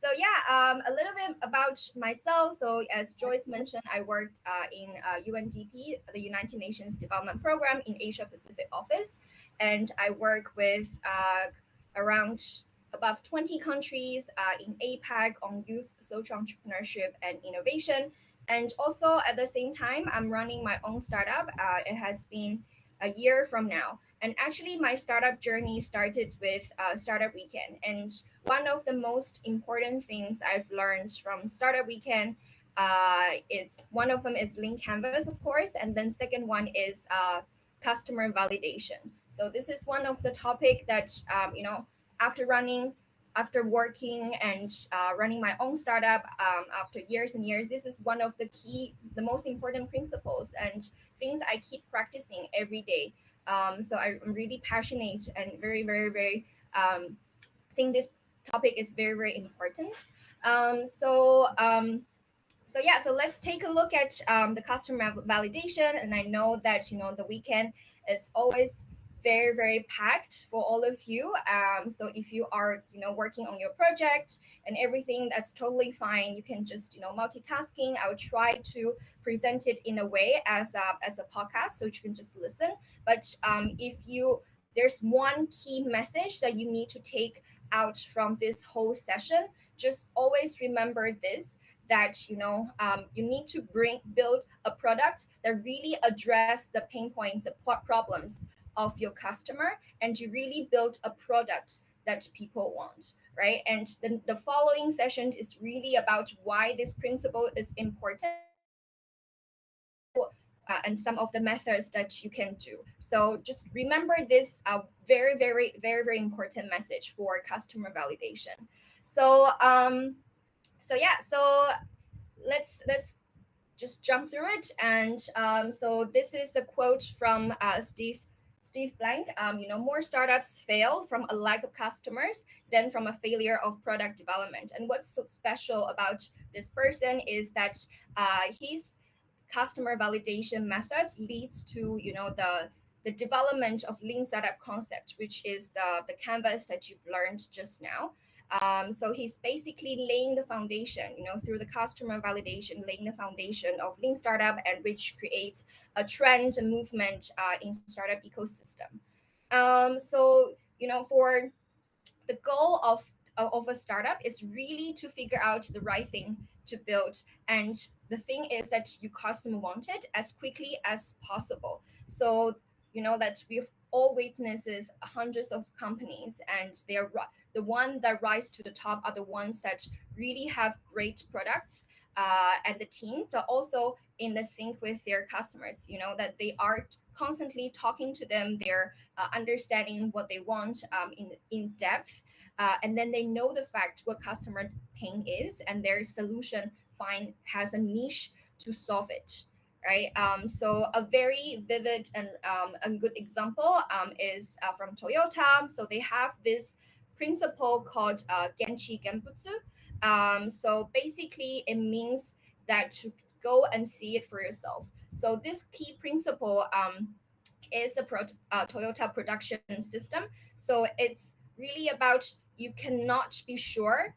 So yeah, a little bit about myself. So as Joyce mentioned, I worked in UNDP, the United Nations Development Program in Asia Pacific office, and I work with around above 20 countries in APAC on youth social entrepreneurship and innovation. And also at the same time, I'm running my own startup. It has been a year from now. And actually, my startup journey started with Startup Weekend. And one of the most important things I've learned from Startup Weekend, it's one of them is Lean Canvas, of course, and then second one is customer validation. So this is one of the topic that after running, after working and running my own startup after years and years, this is one of the most important principles and things I keep practicing every day. So I'm really passionate and very, very, very think this topic is very, very important. Um, so um, so let's take a look at the customer validation. And I know that the weekend is always very, very packed for all of you. So if you are working on your project and everything, that's totally fine. You can just multitasking. I'll try to present it in a way as a podcast, so you can just listen. But if you there's one key message that you need to take out from this whole session, just always remember this, that you need to build a product that really address the pain points, the problems of your customer, and you really build a product that people want, right? And the following session is really about why this principle is important, and some of the methods that you can do. So just remember this very, very, very, very important message for customer validation. So so let's just jump through it. And so this is a quote from Steve Blank. More startups fail from a lack of customers than from a failure of product development. And what's so special about this person is that his customer validation methods leads to the development of lean startup concept, which is the canvas that you've learned just now. So he's basically laying the foundation, through the customer validation, laying the foundation of lean startup, and which creates a trend, a movement in startup ecosystem. So for the goal of a startup is really to figure out the right thing to build, and the thing is that your customer want it as quickly as possible. So that we've all witnesses hundreds of companies, and the one that rise to the top are the ones that really have great products, and the team that also in the sync with their customers, that they are constantly talking to them, they're understanding what they want in depth, and then they know the fact what customer pain is, and their solution has a niche to solve it, right? So a very vivid and a good example is from Toyota. So they have this principle called Genchi Genbutsu. So basically it means that to go and see it for yourself. So this key principle is a Toyota production system. So it's really about, you cannot be sure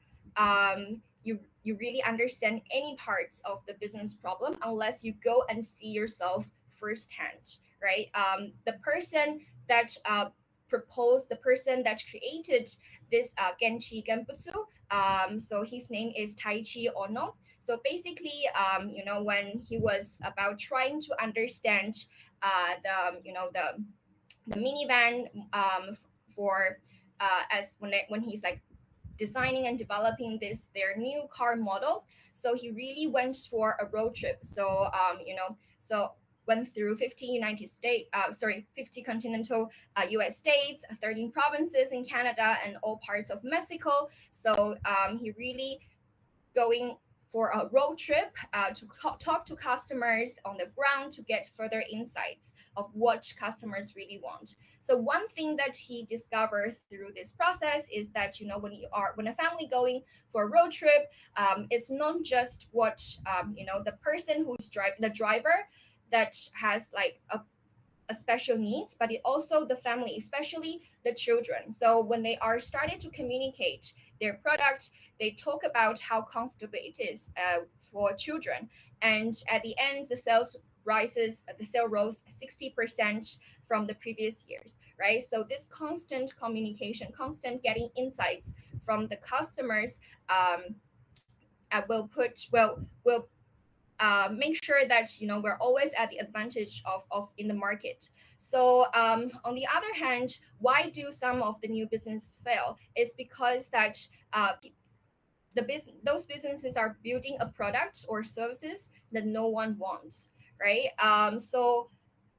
you really understand any parts of the business problem unless you go and see yourself firsthand, right? The person that the person that created this Genchi Genbutsu, so his name is Taichi Ono. So basically, when he was about trying to understand the minivan for as when he's like designing and developing their new car model. So he really went for a road trip. So so went through 50 50 continental US states, 13 provinces in Canada, and all parts of Mexico. So he really going for a road trip to talk to customers on the ground to get further insights of what customers really want. So one thing that he discovered through this process is that when a family going for a road trip, it's not just what the person who's the driver that has like a special needs, but it also the family, especially the children. So when they are started to communicate their product, they talk about how comfortable it is for children, and at the end, the sale rose 60% from the previous years, right? So this constant communication, constant getting insights from the customers, will make sure that we're always at the advantage of in the market. So on the other hand, why do some of the new business fail is because that those businesses are building a product or services that no one wants, right? So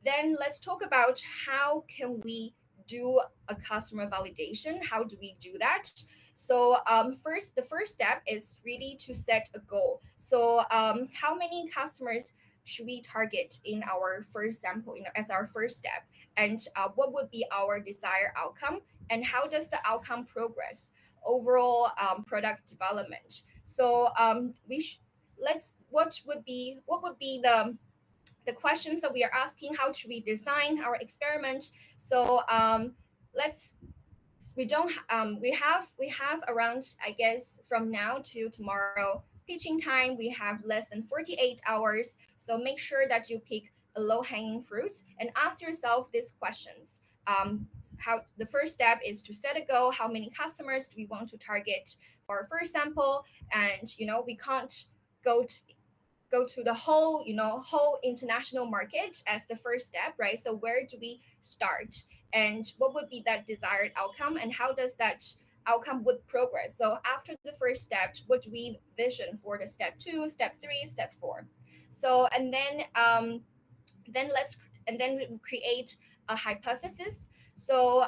then let's talk about how can we do a customer validation. How do we do that? So first, the first step is really to set a goal. So how many customers should we target in our first sample, as our first step, and what would be our desired outcome, and how does the outcome progress overall product development? So let's what would be the questions that we are asking? How should we design our experiment? So let's we have around, I guess, from now to tomorrow pitching time, we have less than 48 hours. So make sure that you pick a low hanging fruit and ask yourself these questions. How The first step is to set a goal. How many customers do we want to target for our first sample? And we can't go to the whole international market as the first step, right? So where do we start, and what would be that desired outcome, and how does that outcome would progress? So after the first step, what do we vision for the step 2, step 3, step 4? So and then we create a hypothesis. So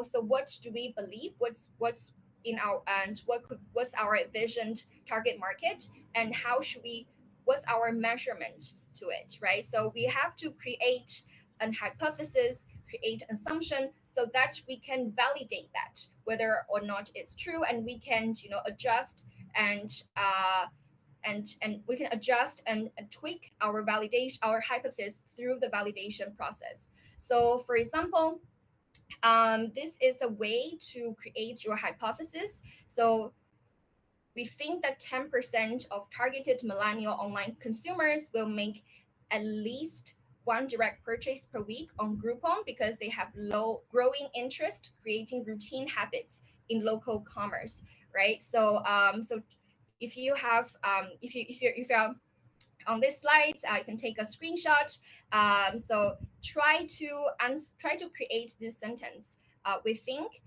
so what do we believe, what's in our, and what's our envisioned target market, and how should we what's our measurement to it, right? So we have to create an hypothesis, create an assumption, so that we can validate that whether or not it's true, and we can adjust and we can adjust and tweak our validation, our hypothesis, through the validation process. So for example, this is a way to create your hypothesis. So we think that 10% of targeted millennial online consumers will make at least one direct purchase per week on Groupon because they have low growing interest creating routine habits in local commerce, right? So if you have if you're on this slide, you can take a screenshot. So try to create this sentence. We think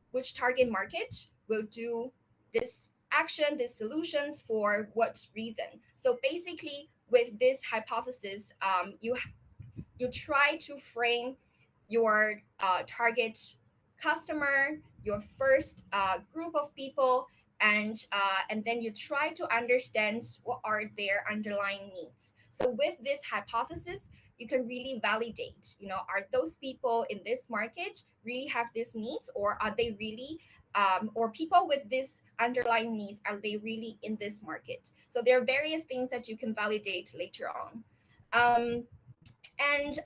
which target market will do this action, these solutions for what reason. So basically, with this hypothesis, you try to frame your target customer, your first group of people, and then you try to understand what are their underlying needs. So with this hypothesis, you can really validate, are those people in this market really have these needs, or are they really or people with this underlying needs, are they really in this market? So there are various things that you can validate later on. um, and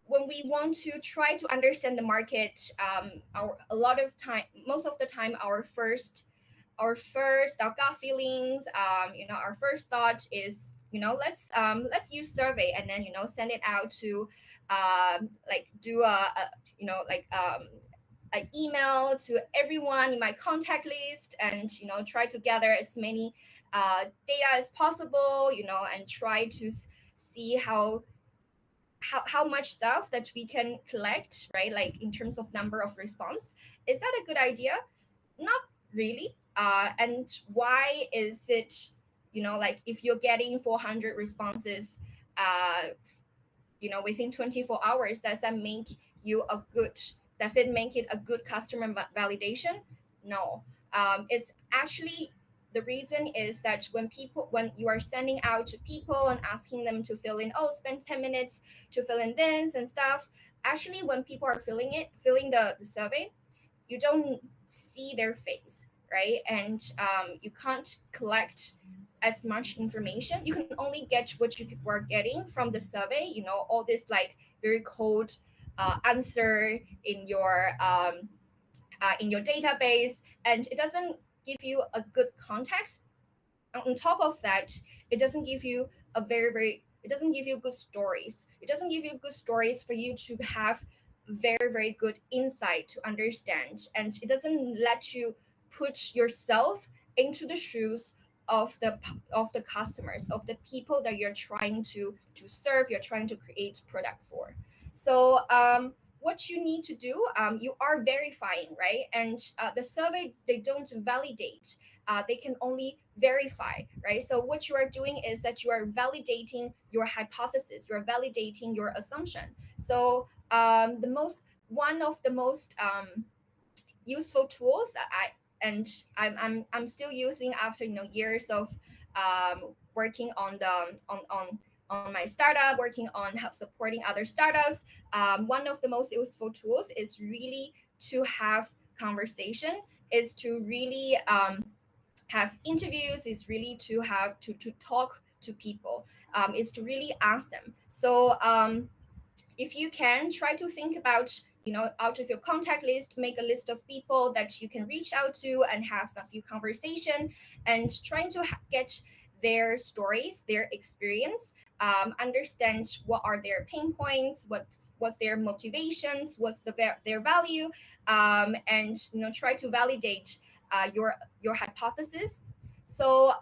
when we want to try to understand the market, most of the time, our gut feelings, our first thought is, let's use survey, and then send it out to like do an email to everyone in my contact list, and try to gather as many data as possible, and try to see how much stuff that we can collect, right? Like in terms of number of response. Is that a good idea? Not really. And why is it, like if you're getting 400 responses within 24 hours, does it make it a good customer validation? No. It's actually, the reason is that when you are sending out to people and asking them to fill in, spend 10 minutes to fill in this and stuff, actually when people are filling the survey, you don't see their face, right? And you can't collect as much information. You can only get what you were getting from the survey, all this like very cold answer in your database, and it doesn't give you a good context. On top of that, it doesn't give you it doesn't give you good stories. It doesn't give you good stories for you to have very good insight to understand, and it doesn't let you put yourself into the shoes of the customers, of the people that you're trying to serve, you're trying to create product for. So what you need to do, you are verifying, right? And the survey, they don't validate, they can only verify, right? So what you are doing is that you are validating your hypothesis, you are validating your assumption. So the most one of the most useful tools that I'm still using after years of working on the on my startup, working on supporting other startups. One of the most useful tools is really to have conversation, is to really have interviews, is really to have to talk to people, is to really ask them. So if you can, try to think about, out of your contact list, make a list of people that you can reach out to and have some few conversation, and trying to get their stories, their experience, understand what are their pain points, what's their motivations, what's their value, and try to validate your hypothesis. So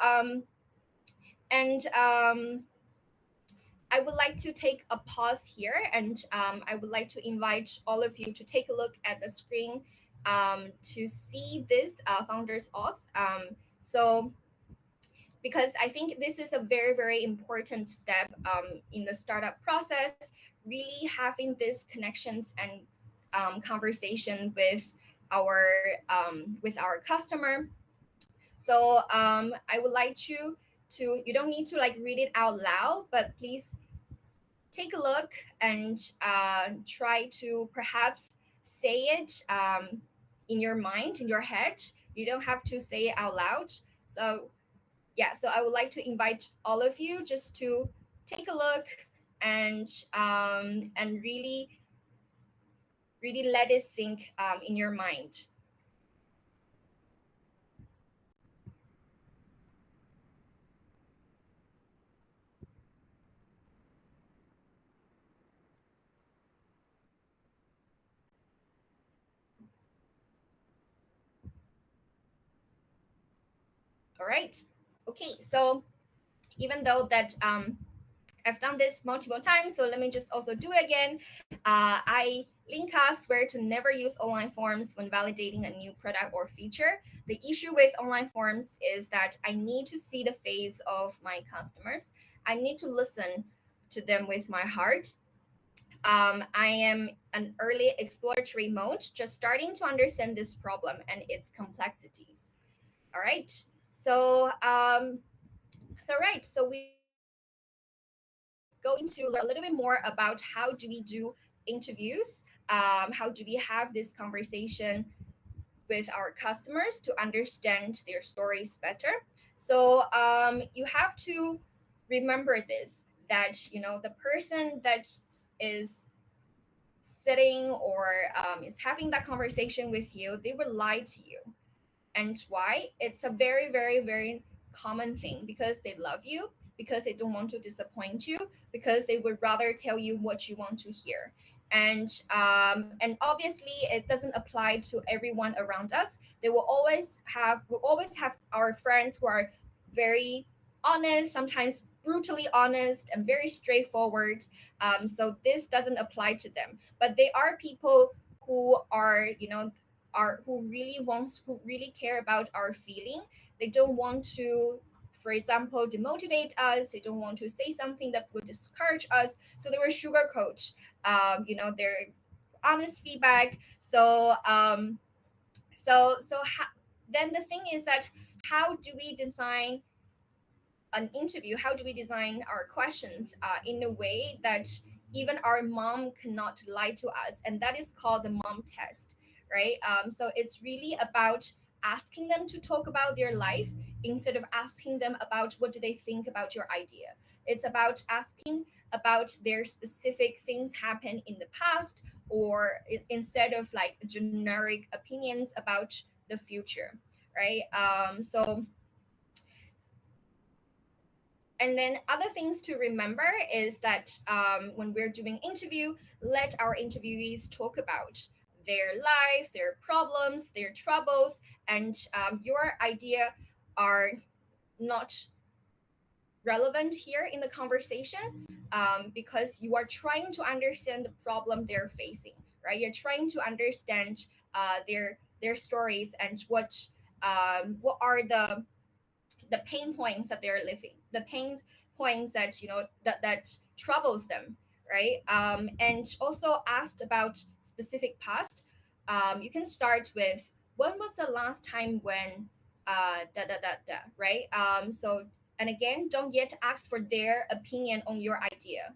and I would like to take a pause here, and I would like to invite all of you to take a look at the screen, to see this founders auth. So because I think this is a very important step in the startup process, really having these connections and conversation with our customer. So I would like to you don't need to like read it out loud, but please take a look and try to perhaps say it in your mind, in your head. You don't have to say it out loud. So yeah, so I would like to invite all of you just to take a look and really let it sink in your mind. All right. Okay. So even though that I've done this multiple times, so let me just also do it again. Linka swear to never use online forms when validating a new product or feature. The issue with online forms is that I need to see the face of my customers. I need to listen to them with my heart. I am an early exploratory mode, just starting to understand this problem and its complexities. All right. So right. So we are going to learn a little bit more about how do we do interviews, how do we have this conversation with our customers to understand their stories better. So you have to remember this, that the person that is sitting or is having that conversation with you, they will lie to you. And why? It's a very common thing, because they love you, because they don't want to disappoint you, because they would rather tell you what you want to hear. And obviously it doesn't apply to everyone around us. We'll always have our friends who are very honest, sometimes brutally honest and very straightforward. So this doesn't apply to them, but they are people who are, who really care about our feeling. They don't want to, for example, demotivate us. They don't want to say something that would discourage us, so they will sugarcoat their honest feedback. So then the thing is that, how do we design an interview? How do we design our questions in a way that even our mom cannot lie to us? And that is called the mom test, right? So it's really about asking them to talk about their life instead of asking them about what do they think about your idea. It's about asking about their specific things happen in the past, or instead of like generic opinions about the future, right? And then other things to remember is that when we're doing interview, let our interviewees talk about their life, their problems, their troubles, and your idea are not relevant here in the conversation, because you are trying to understand the problem they're facing, right? You're trying to understand their stories and what are the pain points that they're living, the pain points that that troubles them, right? And also asked about specific past. You can start with, when was the last time when da da da da, right? And again, don't yet ask for their opinion on your idea.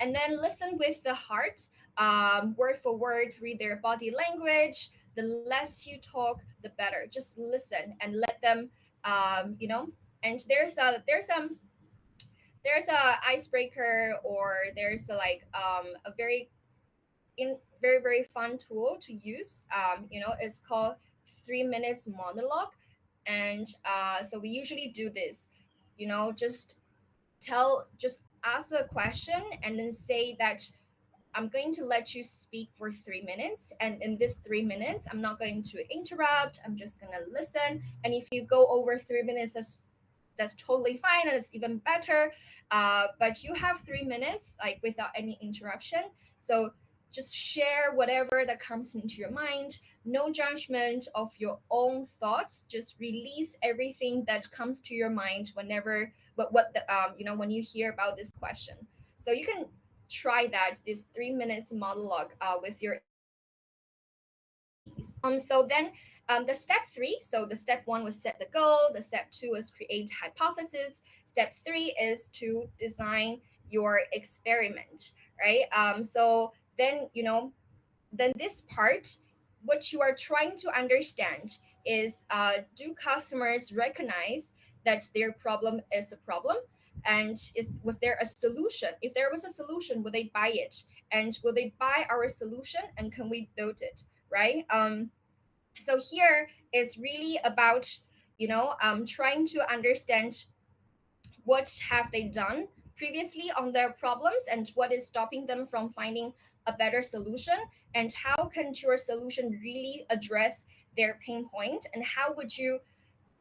And then listen with the heart, word for word, read their body language. The less you talk, the better. Just listen and let them, you know. And there's a icebreaker, or there's a, like a very fun tool to use. It's called 3 minutes monologue. And so we usually do this, just ask a question and then say that I'm going to let you speak for 3 minutes. And in this 3 minutes, I'm not going to interrupt. I'm just going to listen. And if you go over 3 minutes, that's totally fine, and it's even better. But you have 3 minutes, like without any interruption. So just share whatever that comes into your mind. No judgment of your own thoughts. Just release everything that comes to your mind whenever, what the when you hear about this question. So you can try that, this 3 minutes monologue with your interviewees. So then the step three, so the step one was set the goal, the step two is create hypothesis, step three is to design your experiment, right? So then, then this part, what you are trying to understand is, do customers recognize that their problem is a problem, and was there a solution? If there was a solution, would they buy it? And will they buy our solution, and can we build it, right? So here is really about, trying to understand what have they done previously on their problems, and what is stopping them from finding a better solution, and how can your solution really address their pain point, and how would you,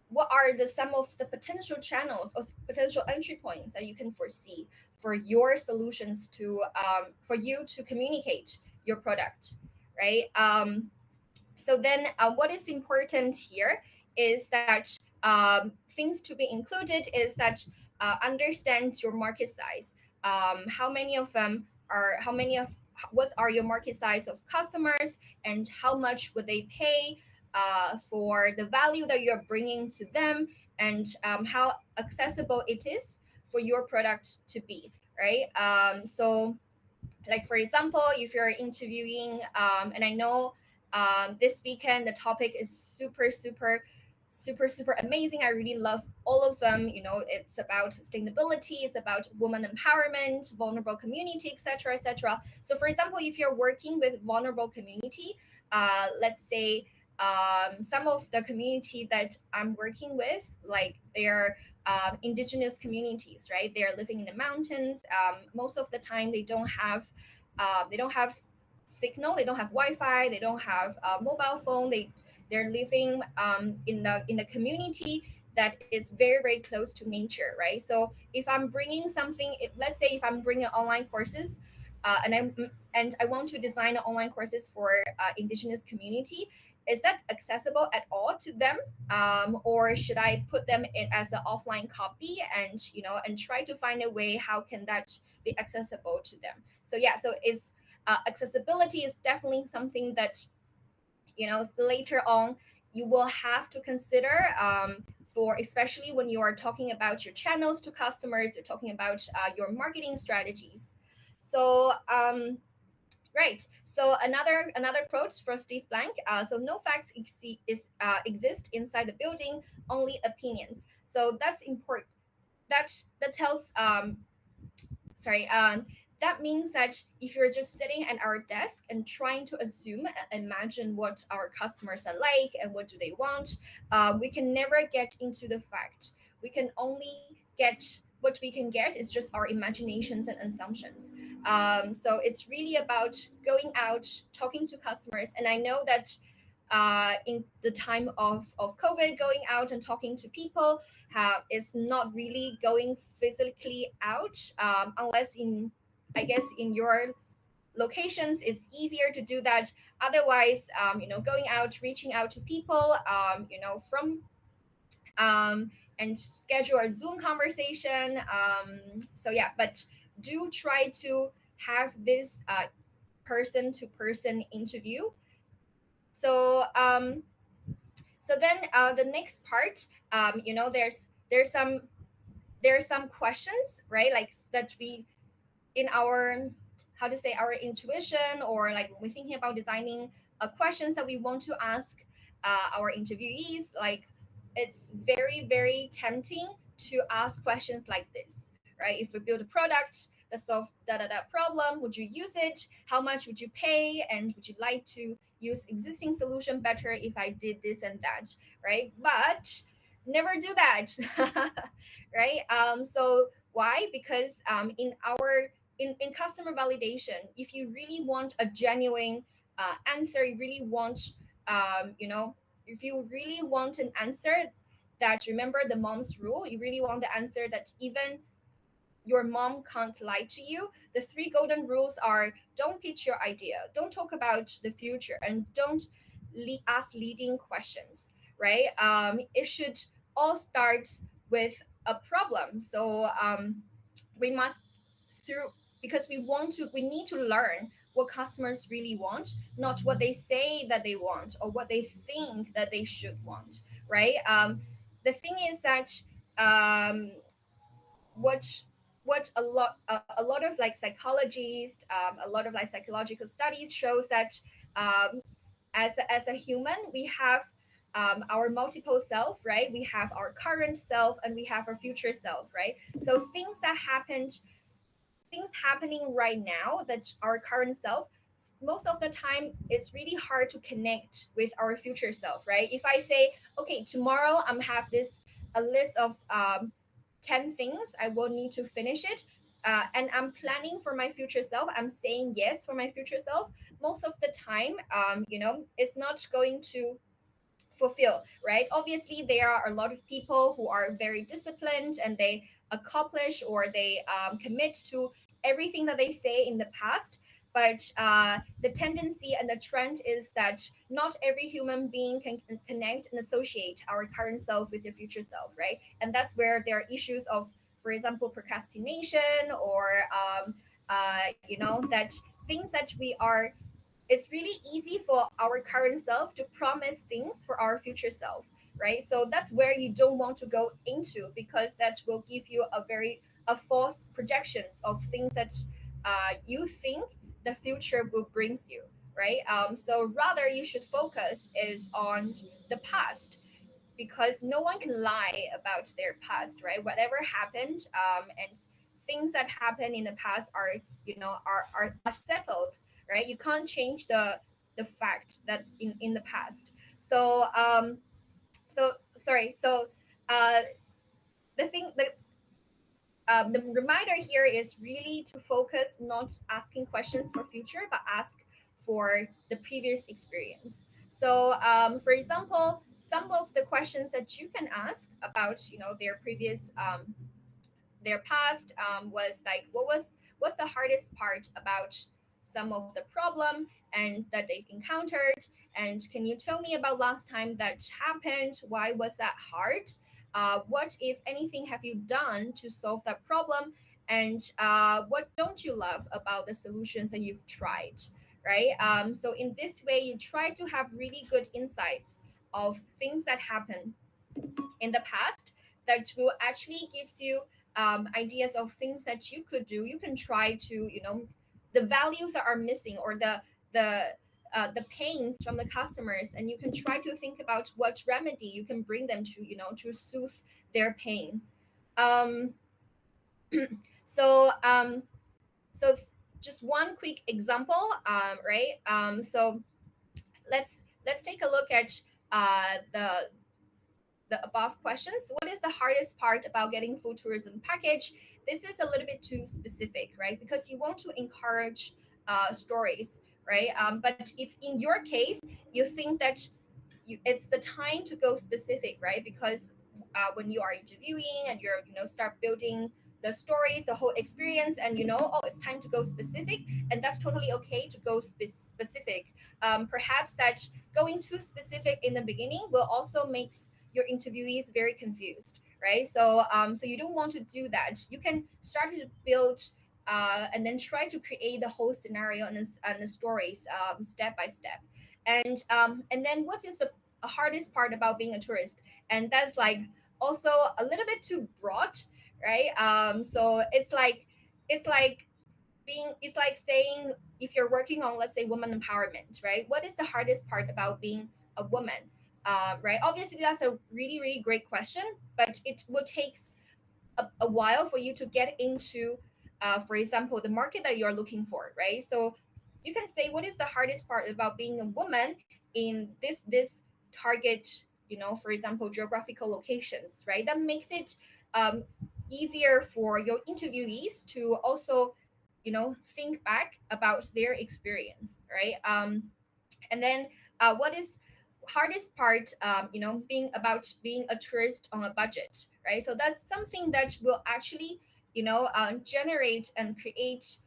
what are the some of the potential channels or potential entry points that you can foresee for your solutions to, for you to communicate your product, right? So then, what is important here is that, things to be included is that, understand your market size. How many of them are, how many of, what are your market size of customers, and how much would they pay for the value that you're bringing to them, and how accessible it is for your product to be, right? So like for example, if you're interviewing, and I know this weekend the topic is super amazing. I really love all of them. It's about sustainability, it's about woman empowerment, vulnerable community, etc. So for example, if you're working with vulnerable community, let's say, some of the community that I'm working with, like they're indigenous communities, right? They are living in the mountains. Most of the time, they don't have signal, they don't have Wi-Fi, they don't have a mobile phone. They're living in a community that is very close to nature, right? So if I'm bringing something, let's say if I'm bringing online courses, and I want to design online courses for indigenous community, is that accessible at all to them, or should I put them in as an offline copy, and and try to find a way how can that be accessible to them? So yeah, so it's accessibility is definitely something that later on you will have to consider, for especially when you are talking about your channels to customers, you're talking about your marketing strategies. So Right. So another quote from Steve Blank. So no facts exist inside the building, only opinions. So that's important. That tells sorry that means that if you're just sitting at our desk and trying to assume, imagine what our customers are like and what do they want, we can never get into the fact. We can only get what we can get is just our imaginations and assumptions. So it's really about going out, talking to customers. And I know that in the time of COVID, going out and talking to people is not really going physically out, unless in, I guess, in your locations it's easier to do that. Otherwise, going out, reaching out to people, from and schedule a Zoom conversation. So yeah, but do try to have this person to person interview. So um, so then the next part, there's there's some questions, right? Like that we in our, how to say, our intuition, or like when we're thinking about designing questions that we want to ask our interviewees, like it's very very tempting to ask questions like this, right? If we build a product that solve da da da problem, would you use it? How much would you pay? And would you like to use existing solution better if I did this and that, right? But never do that. Right? So why? Because in customer validation, if you really want a genuine answer, you really want, if you really want an answer that, remember the mom's rule, you really want the answer that even your mom can't lie to you. The three golden rules are: don't pitch your idea, don't talk about the future, and don't ask leading questions, right? It should all start with a problem. So we must through because we need to learn what customers really want, not what they say that they want or what they think that they should want, right? The thing is that um, what a lot of like psychologists, a lot of like psychological studies shows that um, as a human we have our multiple self, right? We have our current self and we have our future self, right? So things happening right now that our current self, most of the time it's really hard to connect with our future self, right? If I say, okay, tomorrow I'm have this a list of 10 things I will need to finish it, and I'm planning for my future self, I'm saying yes for my future self, most of the time it's not going to fulfill, right? Obviously there are a lot of people who are very disciplined and they accomplish or they commit to everything that they say in the past. But the tendency and the trend is that not every human being can connect and associate our current self with your future self, right? And that's where there are issues of, for example, procrastination, or that things that we are, it's really easy for our current self to promise things for our future self, right? So that's where you don't want to go into, because that will give you a false projections of things that you think the future will brings you, right? So rather you should focus is on the past, because no one can lie about their past, right? Whatever happened, and things that happened in the past are, are settled, right? You can't change the fact that in the past. So so sorry. So uh, the thing the reminder here is really to focus, not asking questions for future, but ask for the previous experience. So for example, some of the questions that you can ask about, their previous their past, was like, what's the hardest part about some of the problem and that they've encountered, and can you tell me about last time that happened, why was that hard, what if anything have you done to solve that problem, and what don't you love about the solutions that you've tried, right? So in this way you try to have really good insights of things that happen in the past, that will actually gives you ideas of things that you could do. You can try to, the values that are missing, or the pains from the customers, and you can try to think about what remedy you can bring them to, to soothe their pain. um, so so just one quick example, right? So let's take a look at the above questions. What is the hardest part about getting full tourism package? This is a little bit too specific, right? Because you want to encourage stories, right? But if in your case you think that it's the time to go specific, right? Because when you are interviewing and you're, start building the stories, the whole experience, and oh, it's time to go specific, and that's totally okay to go specific. Perhaps that going too specific in the beginning will also makes your interviewees very confused, right? So you don't want to do that. You can start to build and then try to create the whole scenario and the stories step by step. And then what is the hardest part about being a tourist? And that's like also a little bit too broad, right? So it's like saying, if you're working on, let's say, woman empowerment, right? What is the hardest part about being a woman? Right, obviously that's a really really great question, but it will take a while for you to get into, for example, the market that you're looking for, right? So you can say, what is the hardest part about being a woman in this target, for example, geographical locations, right? That makes it um, easier for your interviewees to also, think back about their experience, right? And then what is hardest part, being a tourist on a budget, right? So that's something that will actually, generate and create,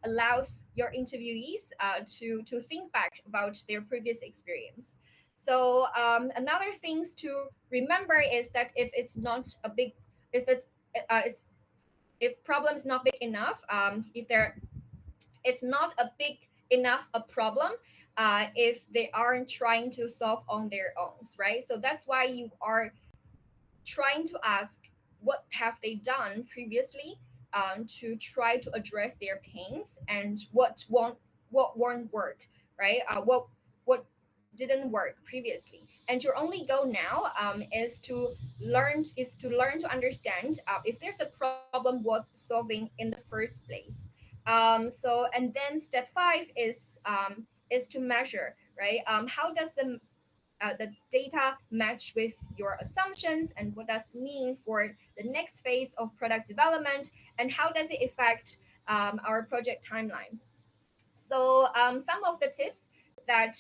allows your interviewees to think back about their previous experience. So another things to remember is that if it's not a big, if it's if problem is not big enough, if there it's not a big enough a problem, if they aren't trying to solve on their own, right? So that's why you are trying to ask, what have they done previously, to try to address their pains, and what won't work, right? What didn't work previously, and your only goal now is to learn to understand if there's a problem worth solving in the first place. And then step 5 is to measure, right? How does the data match with your assumptions, and what does it mean for the next phase of product development, and how does it affect our project timeline? So some of the tips that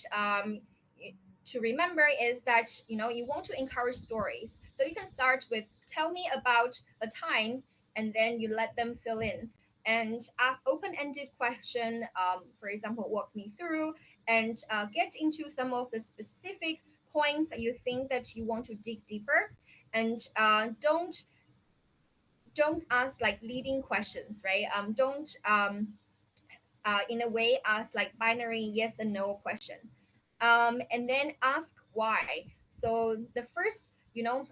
to remember is that, you want to encourage stories. So you can start with, tell me about a time, and then you let them fill in and ask open-ended question. For example, walk me through, and get into some of the specific points that you think that you want to dig deeper. And don't ask like leading questions, right? Don't in a way ask like binary yes and no question. And then ask why. So the first,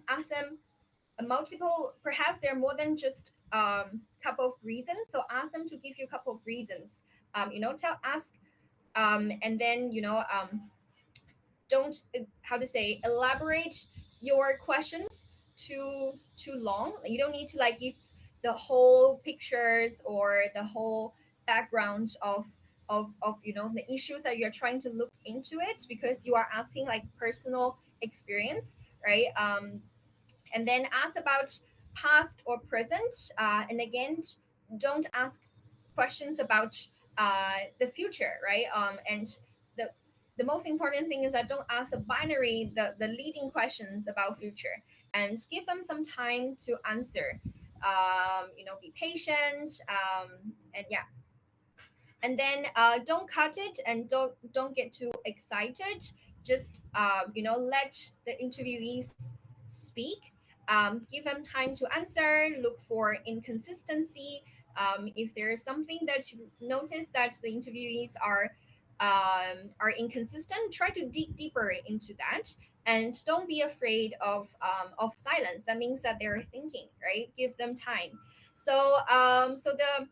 ask them a multiple, perhaps there are more than just couple of reasons, so ask them to give you a couple of reasons. Tell ask And then, don't how to say, elaborate your questions too long. You don't need to like give the whole pictures or the whole background of the issues that you're trying to look into it, because you are asking like personal experience, right? And then ask about past or present, and again, don't ask questions about the future, right? And the the most important thing is that don't ask a binary, the leading questions about future, and give them some time to answer. Be patient, and yeah. And then don't cut it, and don't get too excited. Just let the interviewees speak. Give them time to answer, look for inconsistency. If there is something that you notice that the interviewees are inconsistent, try to dig deeper into that, and don't be afraid of silence. That means that they're thinking, right? Give them time. So the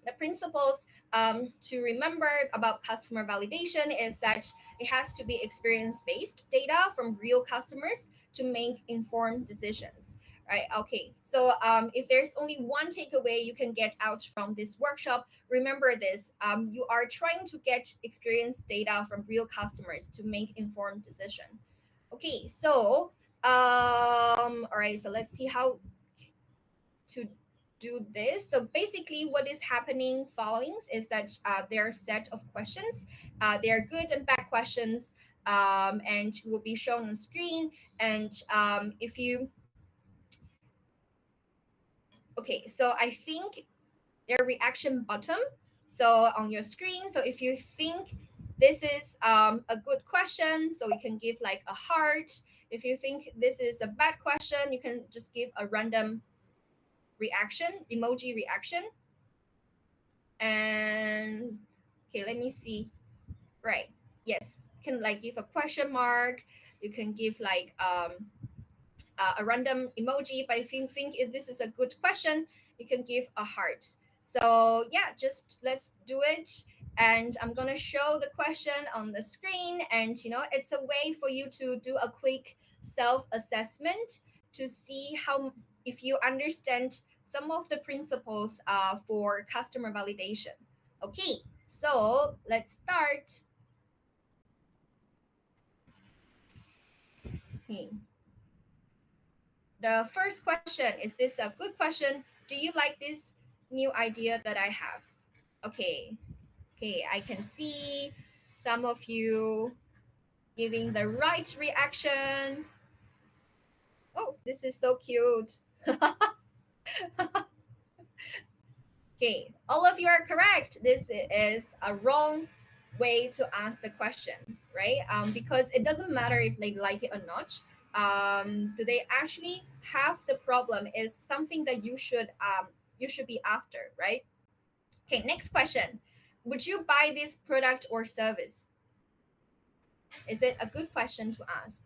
The principles to remember about customer validation is that it has to be experience based data from real customers to make informed decisions, right? Okay, so if there's only one takeaway you can get out from this workshop, remember this: you are trying to get experience data from real customers to make informed decision. Okay, so all right, so let's see how to do this. So basically, what is happening following is that there are a set of questions. They are good and bad questions, and will be shown on screen. And if you, okay, so I think their reaction button. So on your screen. So if you think this is a good question, so you can give like a heart. If you think this is a bad question, you can just give a random reaction, emoji reaction. And okay, let me see. Right, yes, you can like give a question mark. You can give like a random emoji, but if you think if this is a good question, you can give a heart. So yeah, just let's do it. And I'm gonna show the question on the screen, and it's a way for you to do a quick self-assessment to see how, if you understand some of the principles for customer validation. Okay, so let's start. Okay. The first question: is this a good question? Do you like this new idea that I have? Okay. Okay, I can see some of you giving the right reaction. Oh, this is so cute. Okay, all of you are correct. This is a wrong way to ask the questions, right? Because it doesn't matter if they like it or not. Do they actually have the problem? Is something that you should be after, right? Okay, next question. Would you buy this product or service? Is it a good question to ask?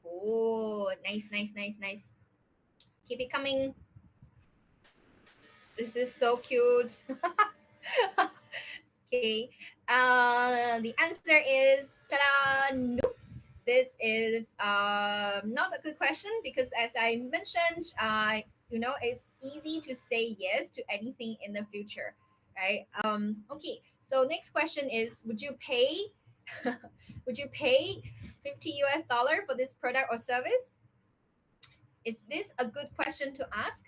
Oh, nice, nice, nice, nice. Keep it coming. This is so cute. Okay. The answer is ta-da, nope. This is not a good question because, as I mentioned, it's easy to say yes to anything in the future, right? Okay. So next question is: would you pay? Would you pay $50 for this product or service? Is this a good question to ask?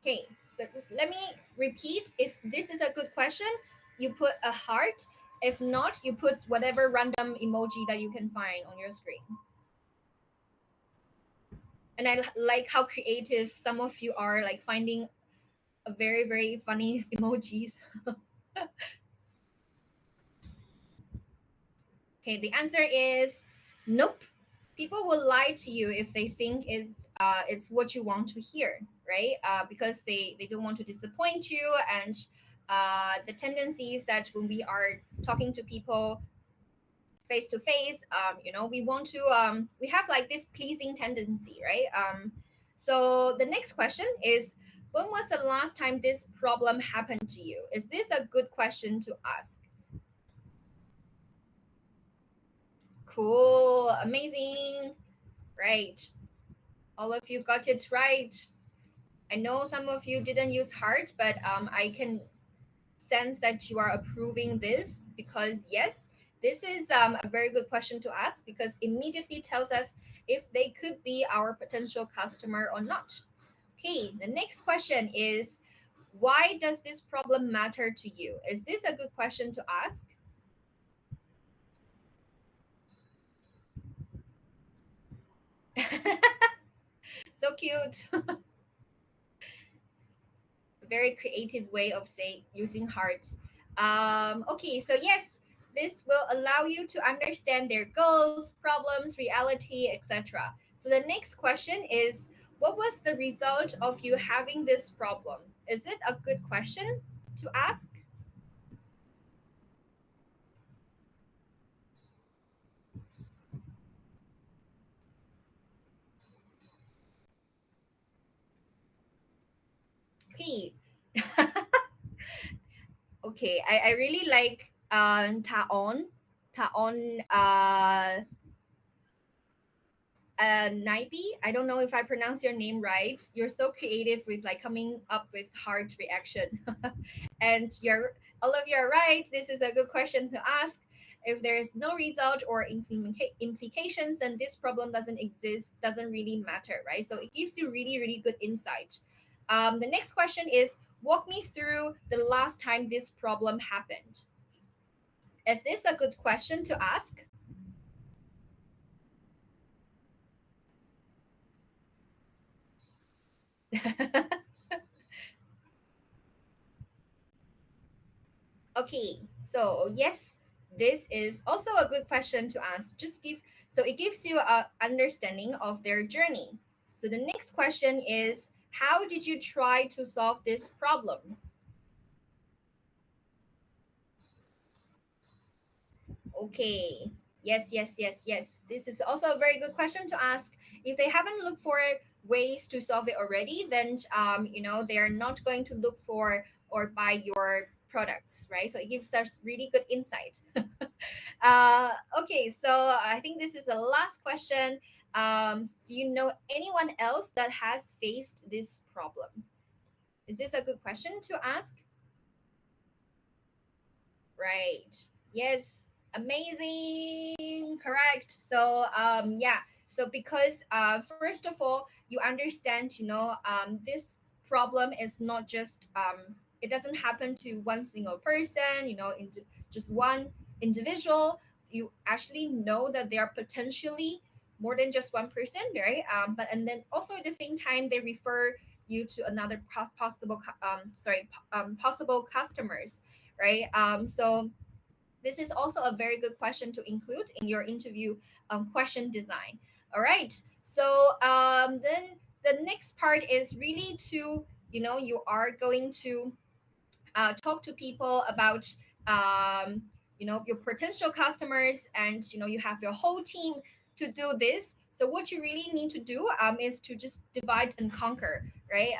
Okay, so let me repeat. If this is a good question, you put a heart. If not, you put whatever random emoji that you can find on your screen. And I like how creative some of you are, like finding a very, very funny emojis. Okay, the answer is nope. People will lie to you if they think it's what you want to hear, right? Because they don't want to disappoint you, and the tendency is that when we are talking to people face to face, we want to we have like this pleasing tendency, right? So the next question is: when was the last time this problem happened to you? Is this a good question to ask? Cool, amazing, right? All of you got it right. I know some of you didn't use heart, but I can sense that you are approving this because, yes, this is a very good question to ask because immediately tells us if they could be our potential customer or not. Okay, the next question is: why does this problem matter to you? Is this a good question to ask? So cute. Very creative way of say using hearts. Okay, so yes, this will allow you to understand their goals, problems, reality, etc. So the next question is: what was the result of you having this problem? Is it a good question to ask? Okay. Okay, I really like Taon Naibi. I don't know if I pronounce your name right. You're so creative with like coming up with heart reaction. And you're all of you are right. This is a good question to ask. If there's no result or implications, then this problem doesn't exist, doesn't really matter, right? So it gives you really, really good insight. The next question is, walk me through the last time this problem happened. Is this a good question to ask? Okay, so yes, this is also a good question to ask. Just give so it gives you a understanding of their journey. So the next question is, how did you try to solve this problem? Okay. Yes, yes, yes, yes. This is also a very good question to ask. If they haven't looked for ways to solve it already, then they're not going to look for or buy your products, right? So it gives us really good insight. Okay, so I think this is the last question. Do you know anyone else that has faced this problem? Is this a good question to ask? Right. Yes. Amazing. Correct. So yeah. So because first of all, you understand, this problem is not just it doesn't happen to one single person, into just one individual. You actually know that they are potentially more than just one person, right? But and then also at the same time they refer you to another possible customers, right? So this is also a very good question to include in your interview question design. All right. So then the next part is really to, you are going to talk to people about your potential customers, and you have your whole team to do this. So what you really need to do is to just divide and conquer, right?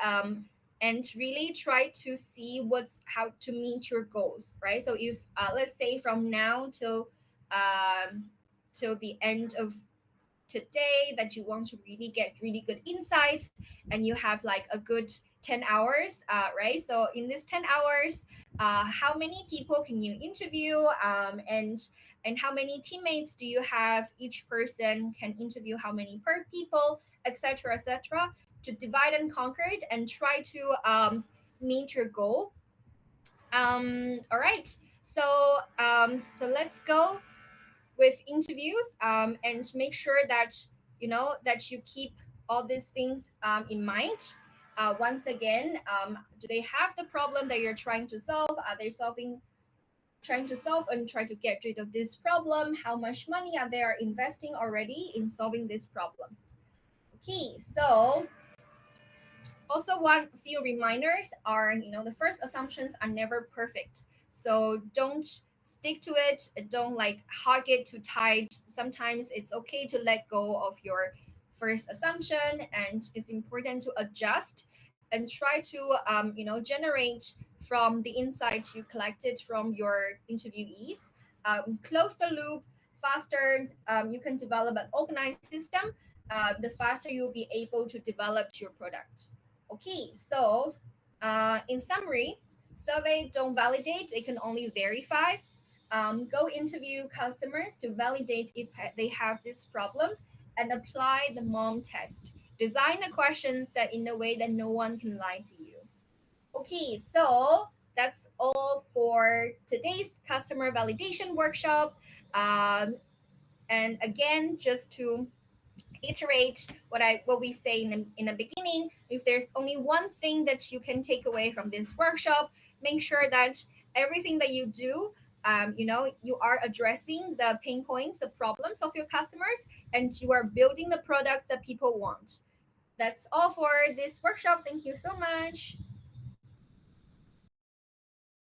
And really try to see what's how to meet your goals, right? So if let's say from now till the end of today, that you want to really get really good insights, and you have like a good 10 hours, right? So in this 10 hours, how many people can you interview, and how many teammates do you have? Each person can interview how many per people, etc., etc., to divide and conquer it and try to meet your goal. All right, so let's go with interviews, and make sure that that you keep all these things in mind. Once again, do they have the problem that you're trying to solve? Are they trying to solve and try to get rid of this problem? How much money are they are investing already in solving this problem? Okay, so also one few reminders are, the first assumptions are never perfect, so don't stick to it, don't like hug it too tight. Sometimes it's okay to let go of your first assumption, and it's important to adjust and try to generate from the insights you collected from your interviewees. Close the loop faster. You can develop an organized system, the faster you'll be able to develop your product. Okay, so in summary, survey don't validate, they can only verify. Go interview customers to validate if they have this problem, and apply the mom test. Design the questions that in a way that no one can lie to you. Okay, so that's all for today's customer validation workshop. And again, just to iterate what we say in the beginning, if there's only one thing that you can take away from this workshop, make sure that everything that you do, you are addressing the pain points, the problems of your customers, and you are building the products that people want. That's all for this workshop. Thank you so much.